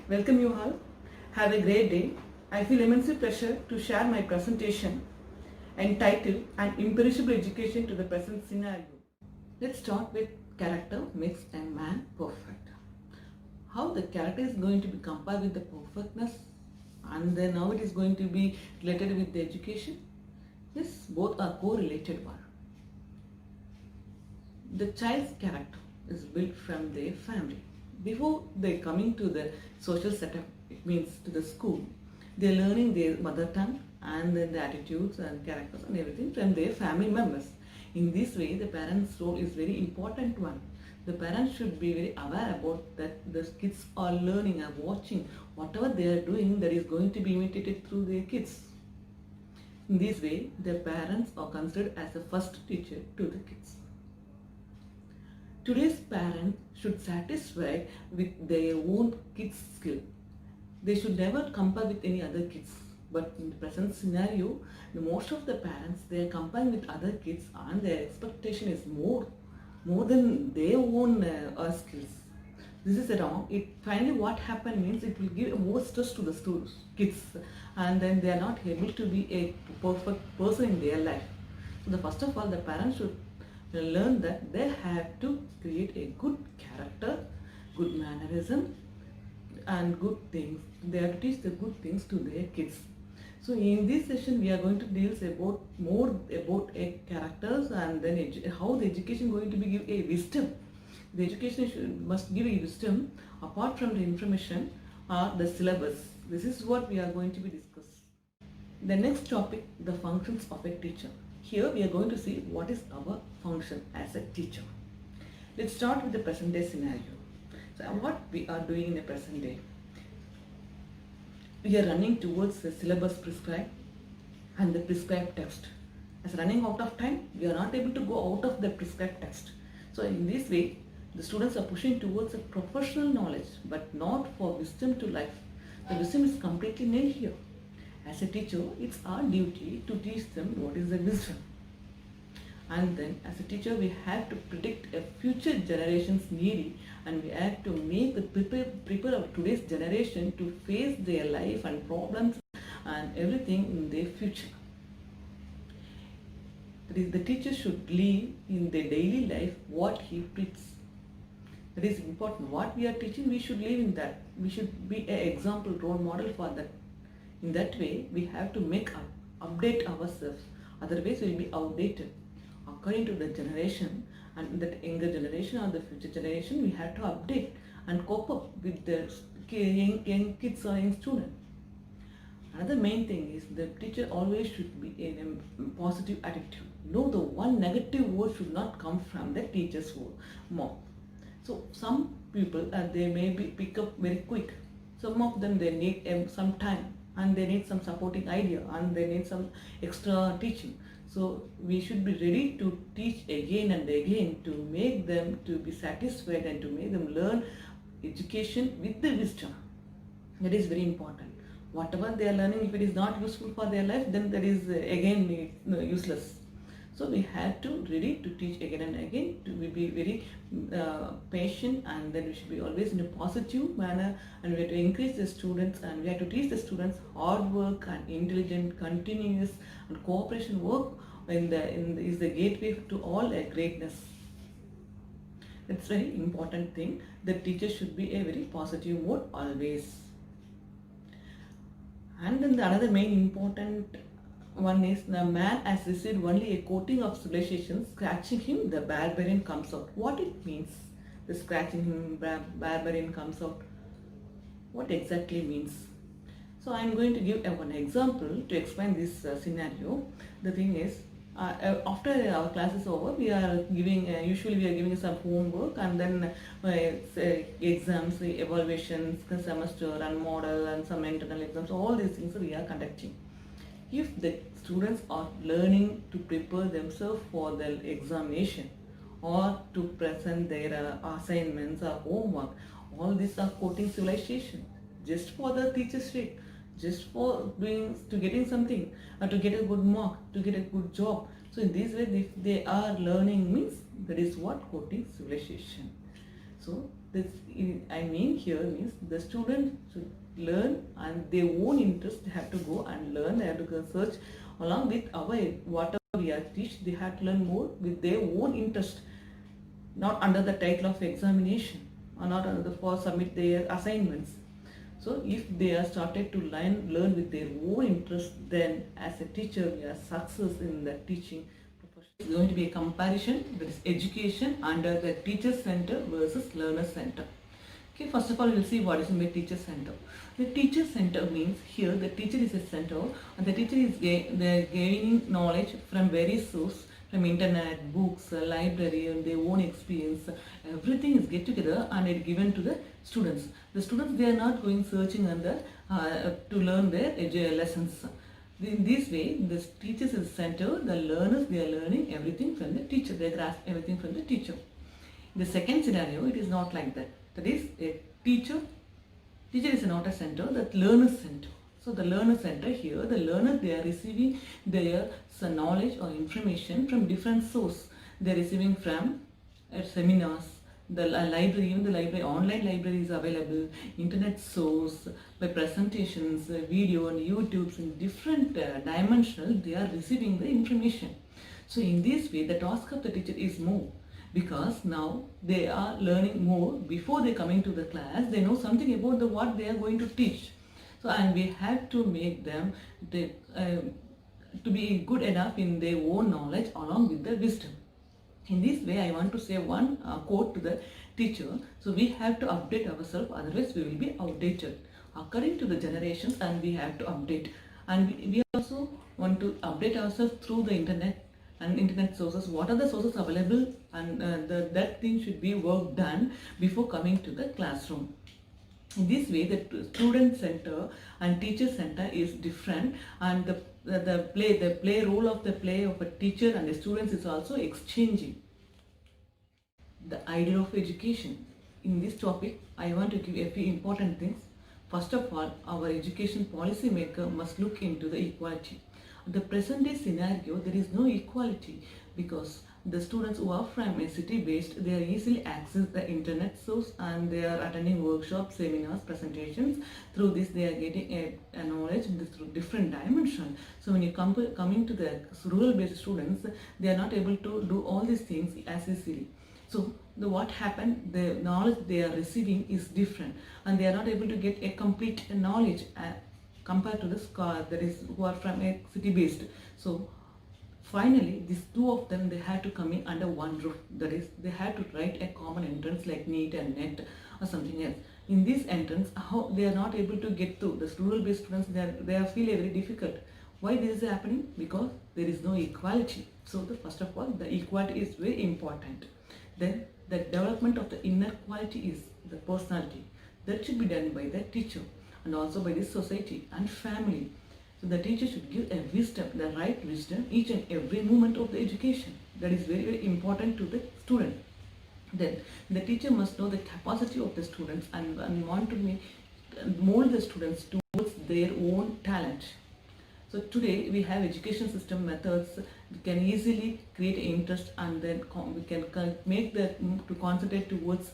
Welcome you all. Have a great day. I feel immense pleasure to share my presentation entitled An Imperishable Education to the Present Scenario. Let's start with character makes a man perfect. How the character is going to be compared with the perfectness and then how it is going to be related with the education? Yes, both are correlated one. The child's character is built from their family. Before they coming to the social setup, it means to the school, they are learning their mother tongue and then the attitudes and characters and everything from their family members. In this way, the parents' role is very important one. The parents should be very aware about that the kids are learning and watching whatever they are doing that is going to be imitated through their kids. In this way, the parents are considered as the first teacher to the kids. Today's parents should satisfy with their own kids' skill. They should never compare with any other kids. But in the present scenario, most of the parents, they are comparing with other kids and their expectation is more than their own skills. This is wrong. Finally what happened means it will give more stress to the students, kids, and then they are not able to be a perfect person in their life. So first of all, the parents should learn that they have to create a good character, good mannerism and good things. They have to teach the good things to their kids. So in this session we are going to deal more about a characters and then how the education going to be give a wisdom. The education must give a wisdom apart from the information or the syllabus. This is what we are going to be discussing. The next topic, the functions of a teacher. Here we are going to see what is our function as a teacher. Let's start with the present day scenario. So what we are doing in the present day? We are running towards the syllabus prescribed and the prescribed text. As running out of time, we are not able to go out of the prescribed text. So in this way, the students are pushing towards a professional knowledge but not for wisdom to life. The wisdom is completely nil here. As a teacher, it's our duty to teach them what is the wisdom. And then as a teacher, we have to predict a future generation's need and we have to make the prepare our today's generation to face their life and problems and everything in their future. That is, the teacher should live in their daily life what he preaches. That is important. What we are teaching, we should live in that. We should be an example, role model for that. In that way, we have to update ourselves. Otherwise, we will be outdated. According to the generation and that younger generation or the future generation, we have to update and cope up with the young kids or young students. Another main thing is the teacher always should be in a positive attitude. No, the one negative word should not come from the teacher's mouth. So some people, they may pick up very quick. Some of them, they need some time and they need some supporting idea and they need some extra teaching. So we should be ready to teach again and again to make them to be satisfied and to make them learn education with the wisdom. That is very important. Whatever they are learning, if it is not useful for their life, then that is again useless. So we have to ready to teach again and again, to be very patient, and then we should be always in a positive manner, and we have to encourage the students and we have to teach the students hard work and intelligent, continuous and cooperation work is the gateway to all greatness. That's very important thing. The teacher should be a very positive mode always. And then the another main important one is the man has received only a coating of civilization, scratching him, the barbarian comes out. What it means? The scratching him, barbarian comes out. What exactly means? So I am going to give one example to explain this scenario. The thing is, after our class is over, we are giving usually we are giving some homework and then exams, evaluations, semester and model and some internal exams. All these things we are conducting. If the students are learning to prepare themselves for the examination or to present their assignments or homework, all these are quoting civilization just for the teacher's sake, just for getting something, to get a good mark, to get a good job. So in this way, if they are learning means that is what quoting civilization. So this I mean here means the student should learn and their own interest. They have to go and learn. They have to go search along with our whatever we are teach. They have to learn more with their own interest, not under the title of examination or not under the for submit their assignments. So if they are started to learn with their own interest, then as a teacher we are success in the teaching profession. It's going to be a comparison, that is education under the teacher center versus learner center. Okay, first of all we'll see what is in the teacher center. The teacher center means here the teacher is a center and the teacher is gaining knowledge from various sources, from internet, books, library, and their own experience. Everything is get together and it given to the students. The students, they are not going searching on the to learn their lessons. In this way, the teachers is center. The learners, they are learning everything from the teacher. They grasp everything from the teacher. In the second scenario, it is not like that. That is, a teacher is not a center. That learner center. So the learner center here, the learners, they are receiving their knowledge or information from different sources. They are receiving from seminars, the library, even the library, online library is available, internet source, by presentations, video and YouTubes in different dimensional, they are receiving the information. So in this way, the task of the teacher is more, because now they are learning more. Before they coming to the class, they know something about the what they are going to teach. So, and we have to make them to be good enough in their own knowledge along with the wisdom. In this way, I want to say one quote to the teacher. So we have to update ourselves, otherwise we will be outdated according to the generations, and we have to update. And we also want to update ourselves through the internet and internet sources. What are the sources available, and that thing should be work done before coming to the classroom. In this way, the student center and teacher center is different, and the play role of the play of a teacher and the students is also exchanging. The idea of education. In this topic, I want to give a few important things. First of all, our education policy maker must look into the equality. In the present day scenario, there is no equality, because the students who are from a city based, they are easily access the internet source, and they are attending workshops, seminars, presentations. Through this, they are getting a knowledge through different dimensions. So when you coming to the rural based students, they are not able to do all these things as easily. So what happened, the knowledge they are receiving is different, and they are not able to get a complete knowledge compared to the that is who are from a city based. So finally, these two of them, they had to come in under one roof. That is, they had to write a common entrance like NEET and NET or something else. In this entrance, how they are not able to get through. The rural based students, they are feel very difficult. Why this is happening? Because there is no equality. So first of all, the equality is very important. Then the development of the inner quality is the personality. That should be done by the teacher and also by the society and family. So the teacher should give a wisdom, the right wisdom, each and every moment of the education. That is very, very important to the student. Then the teacher must know the capacity of the students and want to mold the students towards their own talent. So today we have education system methods. We can easily create interest, and then we can make them to concentrate towards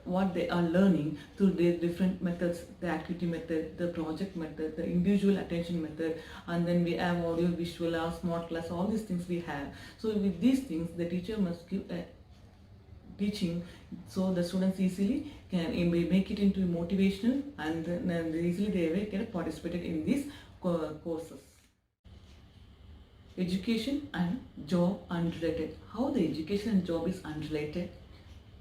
what they are learning through the different methods, the activity method, the project method, the individual attention method, and then we have audio, visual, or smart class, all these things we have. So with these things, the teacher must give a teaching, so the students easily can make it into motivational, and then easily they will get participated in these courses. Education and job unrelated. How the education and job is unrelated?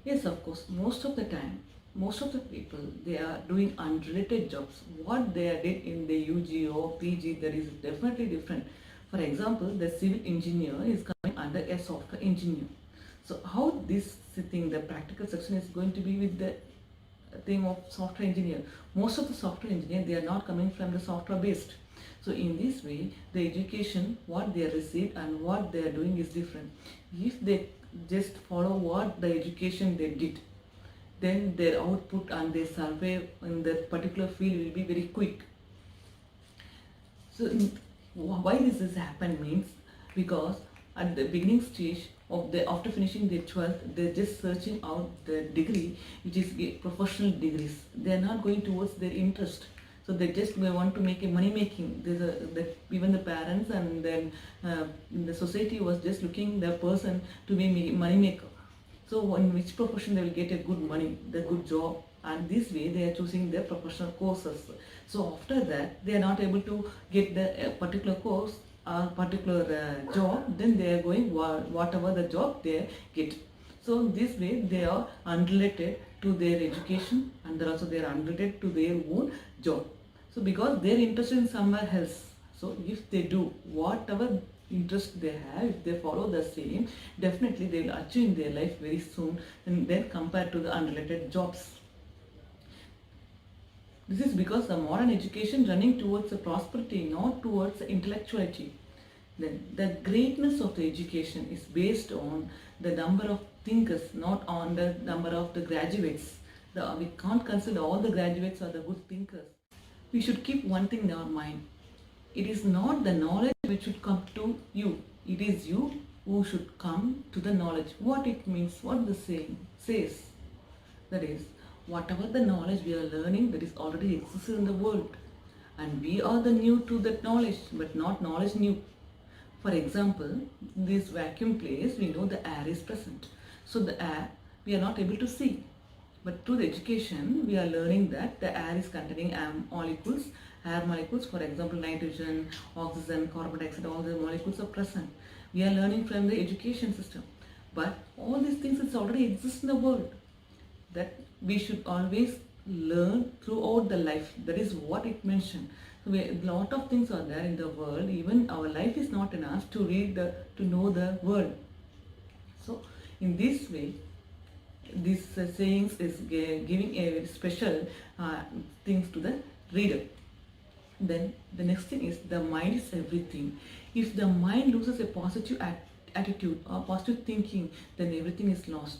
Yes, of course, most of the time, most of the people, they are doing unrelated jobs. What they are did in the UG or PG, that is definitely different. For example, the civil engineer is coming under a software engineer. So how this thing, the practical section is going to be with the thing of software engineer. Most of the software engineers, they are not coming from the software based. So in this way, the education, what they received and what they are doing is different. If they just follow what the education they did, then their output and their survey in that particular field will be very quick. So why this has happened means, because at the beginning stage, of the after finishing their 12th, they're just searching out the degree which is professional degrees. They're not going towards their interest. So they want to make a money making. Even the parents and then the society was just looking the person to be money maker. So in which profession they will get a good money, the good job, and this way they are choosing their professional courses. So after that they are not able to get the particular course or particular job, then they are going whatever the job they get. So this way they are unrelated to their education, and also they are unrelated to their own job. So because they are interested in somewhere else, so if they do whatever interest they have, if they follow the same, definitely they will achieve in their life very soon, and then compared to the unrelated jobs. This is because the modern education running towards the prosperity, not towards the intellectuality. Then the greatness of the education is based on the number of thinkers, not on the number of the graduates. We can't consider all the graduates are the good thinkers. We should keep one thing in our mind. It is not the knowledge which should come to you. It is you who should come to the knowledge. What it means, what the saying says. That is, whatever the knowledge we are learning, that is already exists in the world. And we are the new to that knowledge, but not knowledge new. For example, this vacuum place, we know the air is present. So the air, we are not able to see. But through the education, we are learning that the air is containing air molecules, for example, nitrogen, oxygen, carbon dioxide, all the molecules are present. We are learning from the education system. But all these things it's already exist in the world. That we should always learn throughout the life. That is what it mentioned. So a lot of things are there in the world. Even our life is not enough to to know the world. So in this way, this sayings is giving a very special things to the reader. Then the next thing is the mind is everything. If the mind loses a positive attitude or positive thinking, then everything is lost.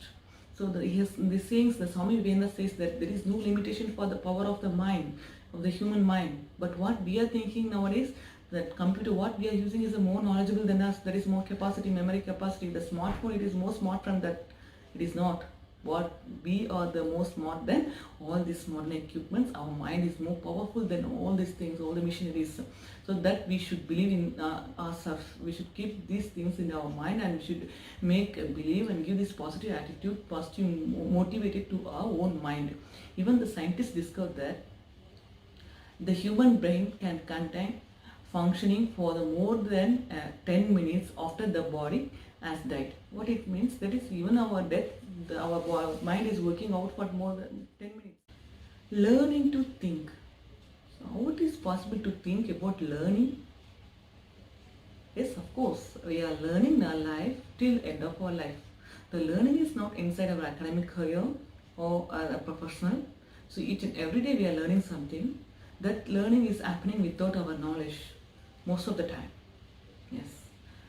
So the sayings, the Swami Vivekananda says that there is no limitation for the power of the mind, of the human mind. But what we are thinking nowadays, that computer what we are using is more knowledgeable than us. There is more capacity, memory capacity. The smartphone, it is more smart from that. It is not. What we are the most smart than all these modern equipments. Our mind is more powerful than all these things, all the machineries. So that we should believe in ourselves. We should keep these things in our mind, and we should make believe and give this positive attitude, positive motivated to our own mind. Even the scientists discovered that the human brain can contain functioning for the more than 10 minutes after the body has died. What it means, that is even our death, our mind is working out for more than 10 minutes. Learning to think. So how it is possible to think about learning? Yes, of course, we are learning our life till end of our life. The learning is not inside our academic career or a professional. So each and every day we are learning something. That learning is happening without our knowledge most of the time. Yes.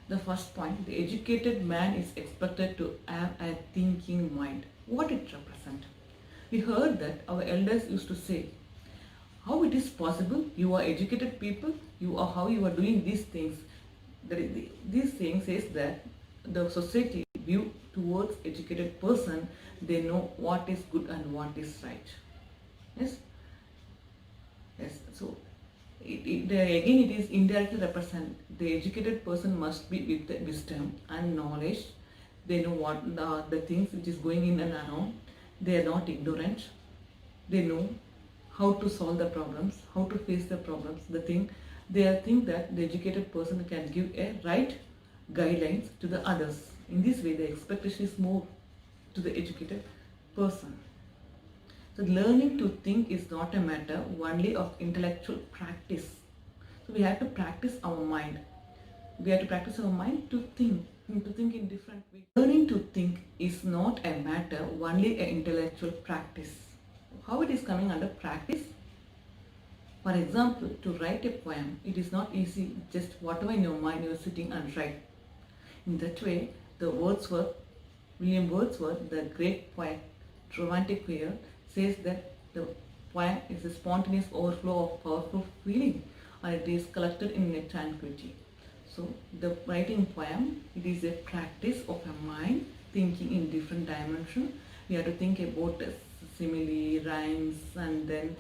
The first point, the educated man is expected to have a thinking mind. What it represents? We heard that our elders used to say, how it is possible, you are educated people, you are how you are doing these things. These things says that the society view towards educated person, they know what is good and what is right. Yes. Yes. So again it is indirectly represent the educated person must be with the wisdom and knowledge. They know what the things which is going in and around. They are not ignorant. They know how to solve the problems, how to face the problems. They think that the educated person can give a right guidelines to the others. In this way, the expectation is more to the educated person. So learning to think is not a matter only of intellectual practice. So we have to practice our mind. We have to practice our mind to think in different ways. Learning to think is not a matter only an intellectual practice. How it is coming under practice? For example, to write a poem, it is not easy. Just whatever in your mind you are sitting and write. In that way, William Wordsworth, the great poet, romantic poet, says that the poem is a spontaneous overflow of powerful feeling, and it is collected in a tranquility. So the writing poem, it is a practice of a mind thinking in different dimension. We have to think about simile, rhymes, and then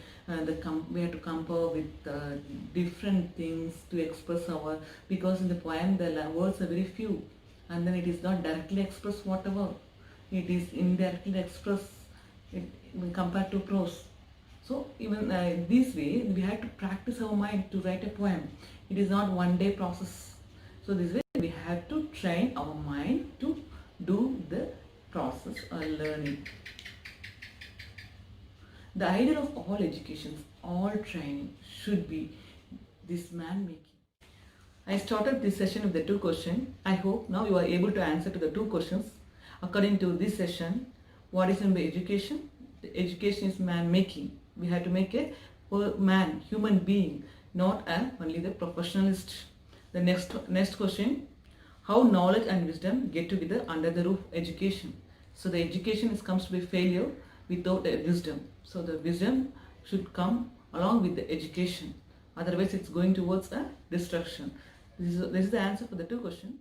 we have to compare with different things to express our, because in the poem the words are very few, and then it is not directly express whatever, it is indirectly express it, compared to prose. So even this way we have to practice our mind to write a poem. It is not one day process. So this way we have to train our mind to do the process or learning. The ideal of all educations, all training should be this man making. I started this session with the two questions. I hope now you are able to answer to the two questions. According to this session, what is in the education? The education is man making. We have to make a man, human being, not only the professionalist. The next question, how knowledge and wisdom get together under the roof of education? So the education comes to be failure without a wisdom. So the wisdom should come along with the education. Otherwise it's going towards a destruction. This is the answer for the two questions.